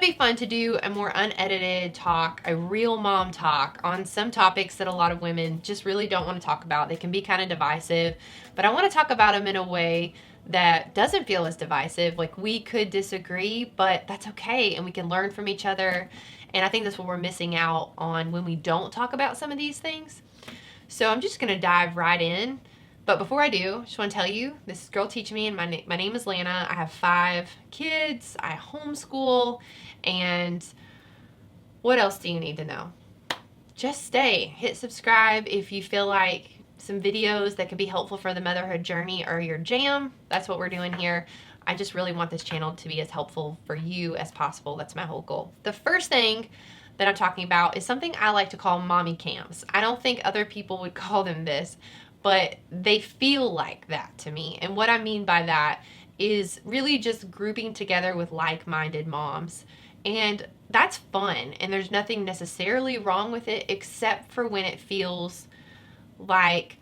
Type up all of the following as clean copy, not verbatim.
it'd be fun to do a more unedited talk, a real mom talk on some topics that a lot of women just really don't want to talk about. They can be kind of divisive, but I want to talk about them in a way that doesn't feel as divisive. Like, we could disagree, but that's okay, and we can learn from each other. And I think that's what we're missing out on when we don't talk about some of these things. So I'm just going to dive right in. But before I do, I just want to tell you, this is Girl Teach Me, and my name is Lana. I have 5 kids. I homeschool. And what else do you need to know? Just stay. Hit subscribe if you feel like some videos that could be helpful for the motherhood journey are your jam. That's what we're doing here. I just really want this channel to be as helpful for you as possible. That's my whole goal. The first thing that I'm talking about is something I like to call mommy camps. I don't think other people would call them this, but they feel like that to me. And what I mean by that is really just grouping together with like-minded moms. And that's fun, and there's nothing necessarily wrong with it, except for when it feels like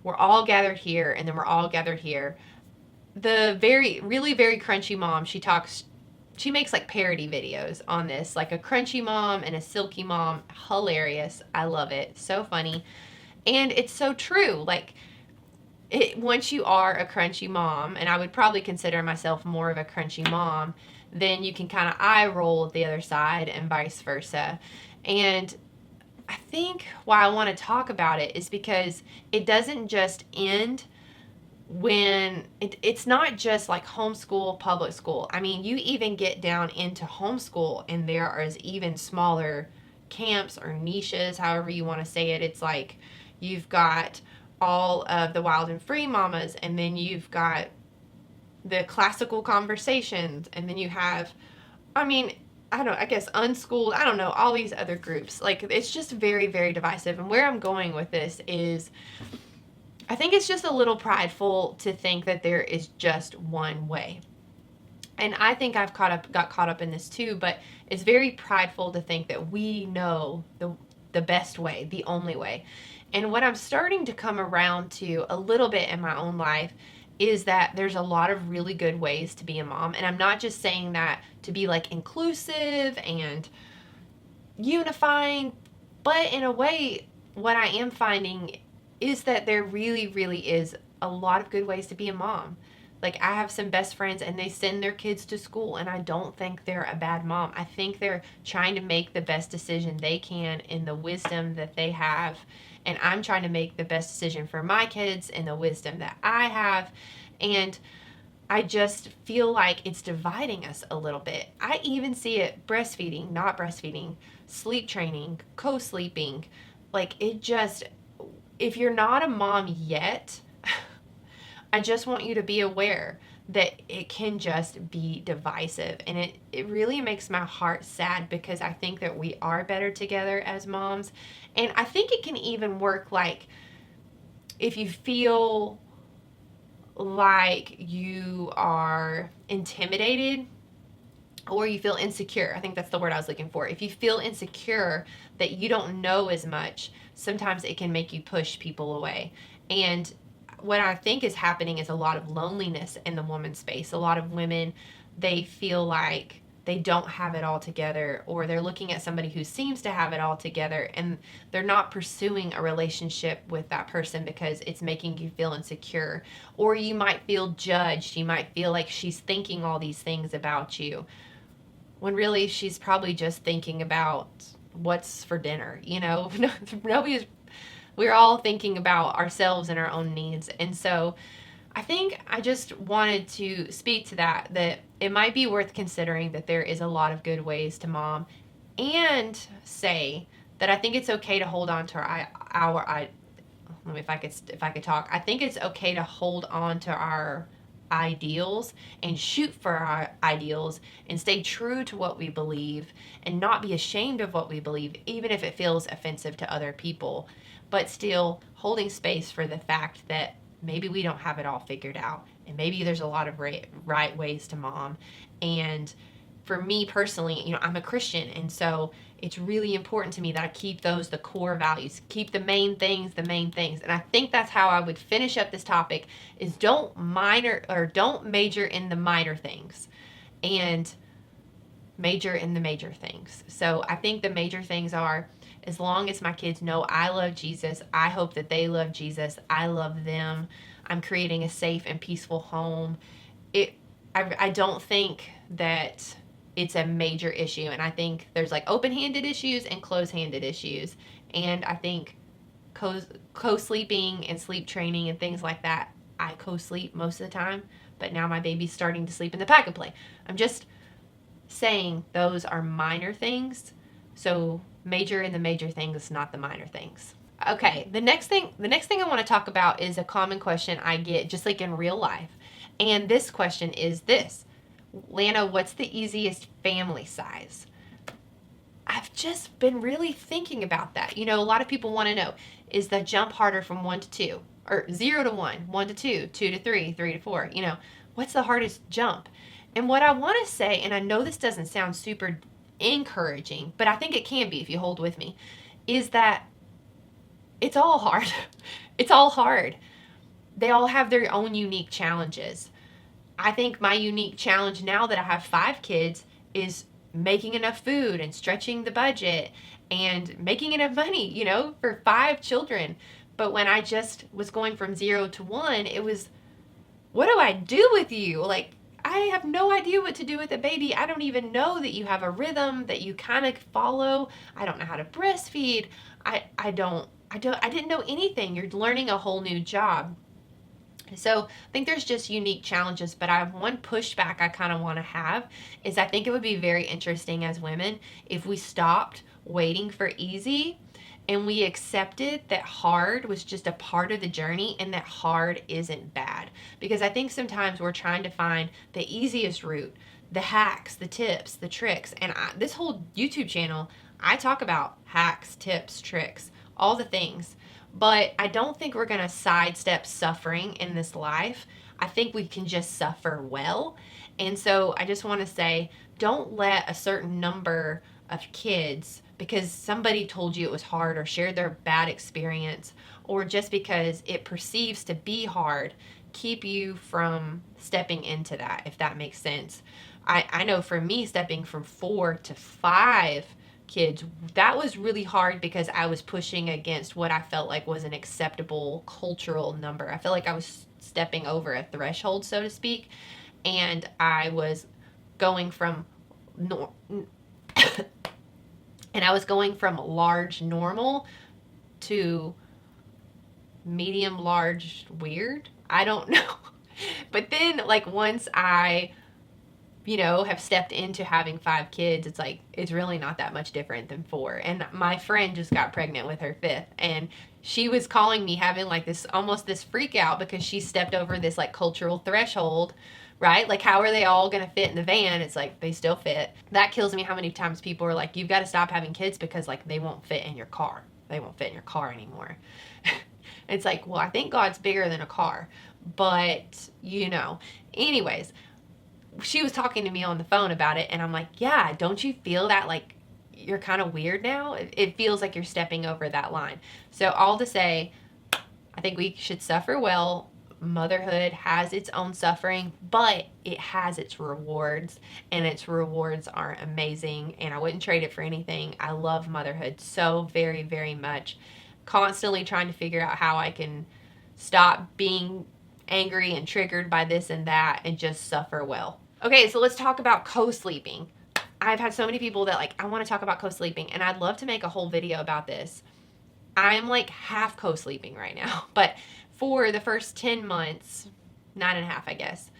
we're all gathered here and then we're all gathered here. The really very crunchy mom, she makes like parody videos on this, like a crunchy mom and a silky mom. Hilarious. I love it. So funny. And it's so true. Like, once you are a crunchy mom, and I would probably consider myself more of a crunchy mom, then you can kind of eye roll at the other side and vice versa. And I think why I want to talk about it is because it doesn't just end when it's not just like homeschool, public school. I mean, you even get down into homeschool and there is even smaller camps or niches, however you want to say it. It's like you've got all of the wild and free mamas, and then you've got the classical conversations, and then you have, I guess unschooled, I don't know, all these other groups. Like, it's just very, very divisive. And where I'm going with this is, I think it's just a little prideful to think that there is just one way. And I think I've got caught up in this too, but it's very prideful to think that we know the best way, the only way. And what I'm starting to come around to a little bit in my own life is that there's a lot of really good ways to be a mom. And I'm not just saying that to be like inclusive and unifying, but in a way, what I am finding is that there really, really is a lot of good ways to be a mom. Like, I have some best friends and they send their kids to school, and I don't think they're a bad mom. I think they're trying to make the best decision they can in the wisdom that they have. And I'm trying to make the best decision for my kids in the wisdom that I have. And I just feel like it's dividing us a little bit. I even see it breastfeeding, not breastfeeding, sleep training, co-sleeping. Like, it just, if you're not a mom yet, I just want you to be aware that it can just be divisive. And it really makes my heart sad, because I think that we are better together as moms. And I think it can even work like if you feel like you are intimidated or you feel insecure. I think that's the word I was looking for. If you feel insecure that you don't know as much, sometimes it can make you push people away. And what I think is happening is a lot of loneliness in the woman space. A lot of women, they feel like they don't have it all together, or they're looking at somebody who seems to have it all together, and they're not pursuing a relationship with that person because it's making you feel insecure. Or you might feel judged. You might feel like she's thinking all these things about you, when really she's probably just thinking about what's for dinner. We're all thinking about ourselves and our own needs. And so I think I just wanted to speak to that it might be worth considering that there is a lot of good ways to mom, and say that I think it's okay to hold on to if I could talk. I think it's okay to hold on to our ideals and shoot for our ideals and stay true to what we believe and not be ashamed of what we believe, even if it feels offensive to other people, but still holding space for the fact that maybe we don't have it all figured out, and maybe there's a lot of right ways to mom. And for me personally, I'm a Christian, and so it's really important to me that I keep those the core values, keep the main things. And I think that's how I would finish up this topic, is don't major in the minor things. And major in the major things. So I think the major things are, as long as my kids know I love Jesus, I hope that they love Jesus, I love them, I'm creating a safe and peaceful home. I don't think that it's a major issue. And I think there's like open-handed issues and closed-handed issues. And I think co-sleeping and sleep training and things like that, I co-sleep most of the time, but now my baby's starting to sleep in the pack and play. I'm just saying those are minor things. So major in the major things, not the minor things. Okay, the next thing I want to talk about is a common question I get just like in real life. And this question is this: Lana, what's the easiest family size? I've just been really thinking about that. You know, a lot of people want to know, is the jump harder from 1 to 2? Or 0 to 1, 1 to 2, 2 to 3, 3 to 4? You know, what's the hardest jump? And what I want to say, and I know this doesn't sound super encouraging, but I think it can be if you hold with me, is that it's all hard. It's all hard. They all have their own unique challenges. I think my unique challenge now that I have 5 kids is making enough food and stretching the budget and making enough money, you know, for 5 children. But when I just was going from 0 to 1, it was, what do I do with you? Like, I have no idea what to do with a baby. I don't even know that you have a rhythm that you kind of follow. I don't know how to breastfeed. I didn't know anything. You're learning a whole new job. So I think there's just unique challenges, but I have one pushback I kind of want to have is I think it would be very interesting as women if we stopped waiting for easy and we accepted that hard was just a part of the journey and that hard isn't bad. Because I think sometimes we're trying to find the easiest route, the hacks, the tips, the tricks. And this whole YouTube channel, I talk about hacks, tips, tricks, all the things. But I don't think we're going to sidestep suffering in this life. I think we can just suffer well. And so I just want to say, don't let a certain number of kids, because somebody told you it was hard or shared their bad experience, or just because it perceives to be hard, keep you from stepping into that, if that makes sense. I know for me, stepping from 4 to 5 kids, that was really hard because I was pushing against what I felt like was an acceptable cultural number. I felt like I was stepping over a threshold, so to speak, and I was going from large normal to medium large weird. I don't know. But then like once I have stepped into having 5 kids, it's like, it's really not that much different than 4. And my friend just got pregnant with her 5th, and she was calling me having like this, almost this freak out because she stepped over this like cultural threshold, right? Like, how are they all going to fit in the van? It's like, they still fit. That kills me how many times people are like, you've got to stop having kids because like they won't fit in your car. They won't fit in your car anymore. It's like, well, I think God's bigger than a car, but anyways, she was talking to me on the phone about it, and I'm like, yeah, don't you feel that like you're kind of weird now? It feels like you're stepping over that line. So all to say, I think we should suffer well. Motherhood has its own suffering, but it has its rewards, and its rewards are amazing, and I wouldn't trade it for anything. I love motherhood so very, very much. Constantly trying to figure out how I can stop being angry and triggered by this and that and just suffer well. Okay, so let's talk about co-sleeping. I've had so many people that like, I want to talk about co-sleeping, and I'd love to make a whole video about this. I'm like half co-sleeping right now, but for the first 10 months, 9.5, I guess,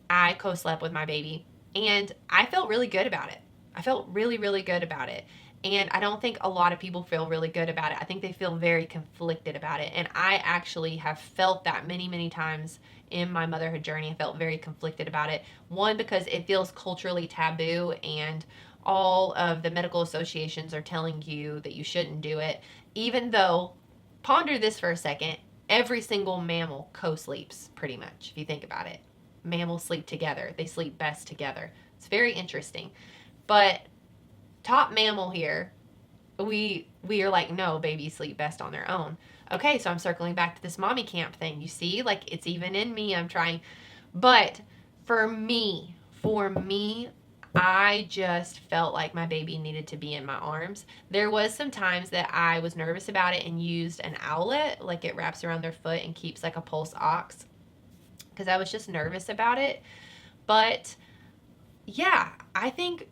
I co-slept with my baby, and I felt really good about it. I felt really, really good about it. And I don't think a lot of people feel really good about it. I think they feel very conflicted about it. And I actually have felt that many, many times in my motherhood journey. I felt very conflicted about it. One, because it feels culturally taboo, and all of the medical associations are telling you that you shouldn't do it. Even though, ponder this for a second, every single mammal co-sleeps pretty much, if you think about it. Mammals sleep together. They sleep best together. It's very interesting. But top mammal here, we are like, no, babies sleep best on their own. Okay, so I'm circling back to this mommy camp thing. You see, like, it's even in me. I'm trying. But for me, I just felt like my baby needed to be in my arms. There was some times that I was nervous about it and used an owlet, like it wraps around their foot and keeps like a pulse ox, because I was just nervous about it. But yeah, I think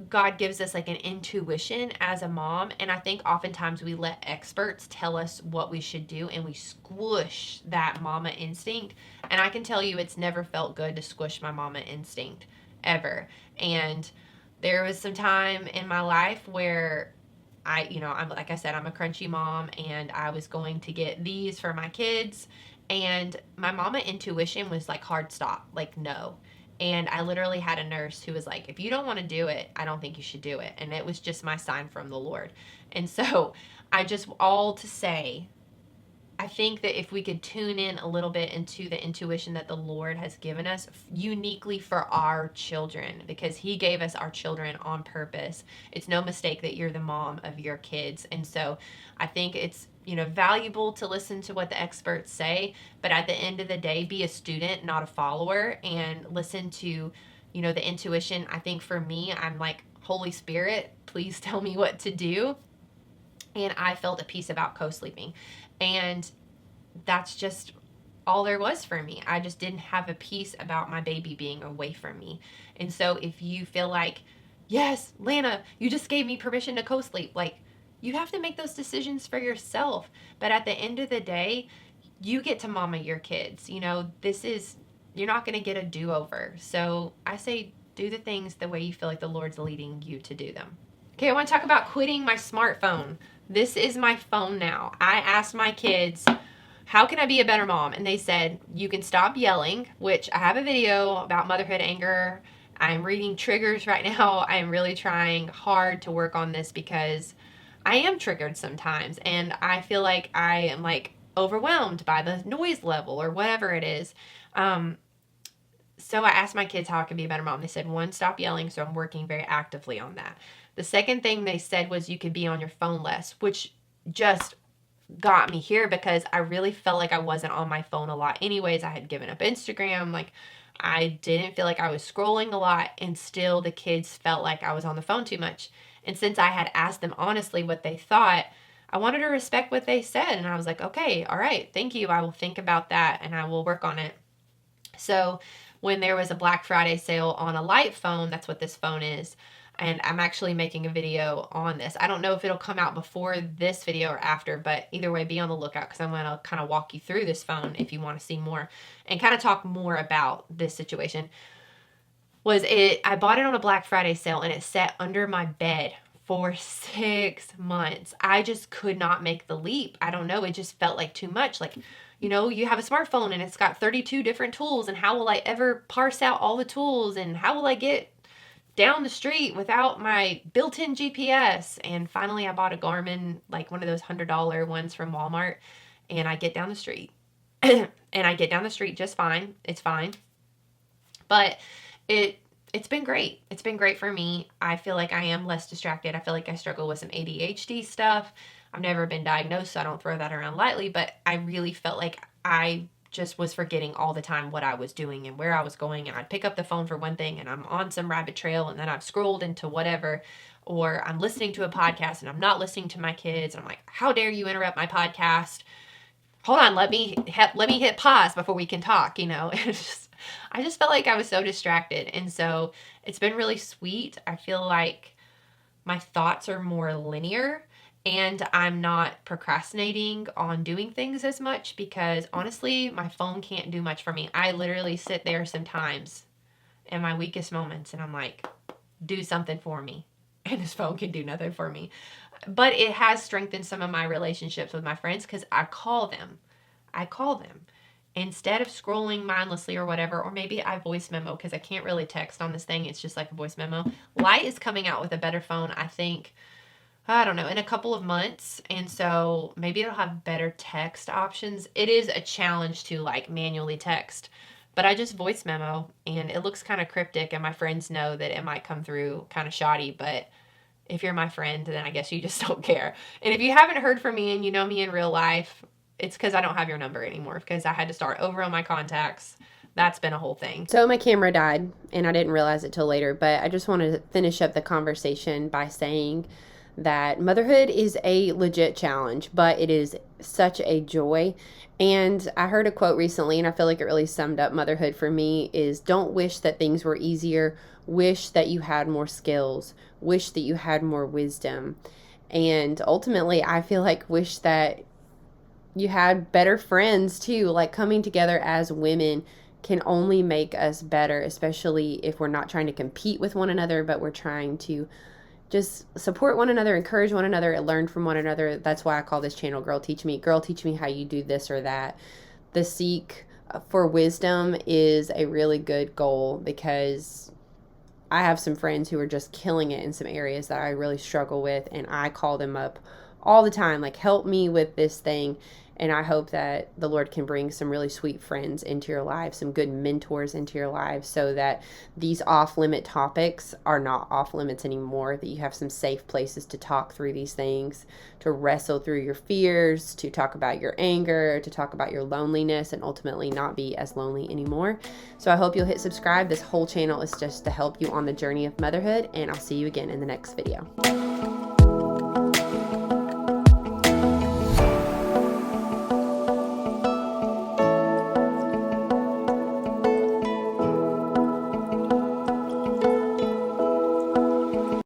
God gives us like an intuition as a mom, and I think oftentimes we let experts tell us what we should do and we squish that mama instinct. And I can tell you it's never felt good to squish my mama instinct ever. And there was some time in my life where I'm like I said, I'm a crunchy mom, and I was going to get these for my kids, and my mama intuition was like hard stop, like no. And I literally had a nurse who was like, if you don't want to do it, I don't think you should do it. And it was just my sign from the Lord. And so I just, all to say, I think that if we could tune in a little bit into the intuition that the Lord has given us uniquely for our children, because He gave us our children on purpose. It's no mistake that you're the mom of your kids. And so I think it's, valuable to listen to what the experts say, but at the end of the day, be a student, not a follower, and listen to, the intuition. I think for me, I'm like, Holy Spirit, please tell me what to do. And I felt a peace about co-sleeping. And that's just all there was for me. I just didn't have a peace about my baby being away from me. And so if you feel like, yes, Lana, you just gave me permission to co-sleep, like, you have to make those decisions for yourself. But at the end of the day, you get to mama your kids. You're not going to get a do-over. So I say do the things the way you feel like the Lord's leading you to do them. Okay, I want to talk about quitting my smartphone. This is my phone now. I asked my kids, how can I be a better mom? And they said, you can stop yelling, which I have a video about motherhood anger. I'm reading triggers right now. I'm really trying hard to work on this because I am triggered sometimes, and I feel like I am like overwhelmed by the noise level or whatever it is. So I asked my kids how I can be a better mom. They said, one, stop yelling. So I'm working very actively on that. The second thing they said was you could be on your phone less, which just got me here because I really felt like I wasn't on my phone a lot. Anyways, I had given up Instagram. Like, I didn't feel like I was scrolling a lot, and still the kids felt like I was on the phone too much. And since I had asked them honestly what they thought, I wanted to respect what they said. And I was like, okay, all right, thank you. I will think about that and I will work on it. So when there was a Black Friday sale on a light phone, that's what this phone is. And I'm actually making a video on this. I don't know if it'll come out before this video or after, but either way, be on the lookout because I'm going to kind of walk you through this phone if you want to see more and kind of talk more about this situation. I bought it on a Black Friday sale, and it sat under my bed for 6 months. I just could not make the leap. I don't know. It just felt like too much. Like, you have a smartphone and it's got 32 different tools, and how will I ever parse out all the tools, and how will I get down the street without my built-in GPS? And finally I bought a Garmin, like one of those $100 ones from Walmart, and I get down the street. And I get down the street just fine. It's fine. But it's been great. It's been great for me. I feel like I am less distracted. I feel like I struggle with some ADHD stuff. I've never been diagnosed, so I don't throw that around lightly, but I really felt like I just was forgetting all the time what I was doing and where I was going. And I'd pick up the phone for one thing and I'm on some rabbit trail, and then I've scrolled into whatever, or I'm listening to a podcast and I'm not listening to my kids. And I'm like, how dare you interrupt my podcast? Hold on, let me hit pause before we can talk, I just felt like I was so distracted. And so it's been really sweet. I feel like my thoughts are more linear, and I'm not procrastinating on doing things as much because honestly, my phone can't do much for me. I literally sit there sometimes in my weakest moments and I'm like, do something for me. And this phone can do nothing for me. But it has strengthened some of my relationships with my friends because I call them. Instead of scrolling mindlessly or whatever, or maybe I voice memo because I can't really text on this thing. It's just like a voice memo. Light is coming out with a better phone, I think, I don't know, in a couple of months. And so maybe it'll have better text options. It is a challenge to like manually text, but I just voice memo and it looks kind of cryptic, and my friends know that it might come through kind of shoddy, but if you're my friend, then I guess you just don't care. And if you haven't heard from me and you know me in real life, it's because I don't have your number anymore, because I had to start over on my contacts. that's been a whole thing. So my camera died, and I didn't realize it till later, but I just wanted to finish up the conversation by saying that motherhood is a legit challenge, but it is such a joy. And I heard a quote recently, and I feel like it really summed up motherhood for me, is don't wish that things were easier, wish that you had more skills, wish that you had more wisdom. And ultimately, I feel like wish that you had better friends too. Like, coming together as women can only make us better, especially if we're not trying to compete with one another, but we're trying to just support one another, encourage one another, and learn from one another. That's why I call this channel Girl Teach Me. Girl, teach me how you do this or that. The seek for wisdom is a really good goal, because I have some friends who are just killing it in some areas that I really struggle with, and I call them up all the time, like, help me with this thing. And I hope that the Lord can bring some really sweet friends into your lives, some good mentors into your lives, so that these off-limit topics are not off-limits anymore, that you have some safe places to talk through these things, to wrestle through your fears, to talk about your anger, to talk about your loneliness, and ultimately not be as lonely anymore. So I hope you'll hit subscribe. This whole channel is just to help you on the journey of motherhood, and I'll see you again in the next video.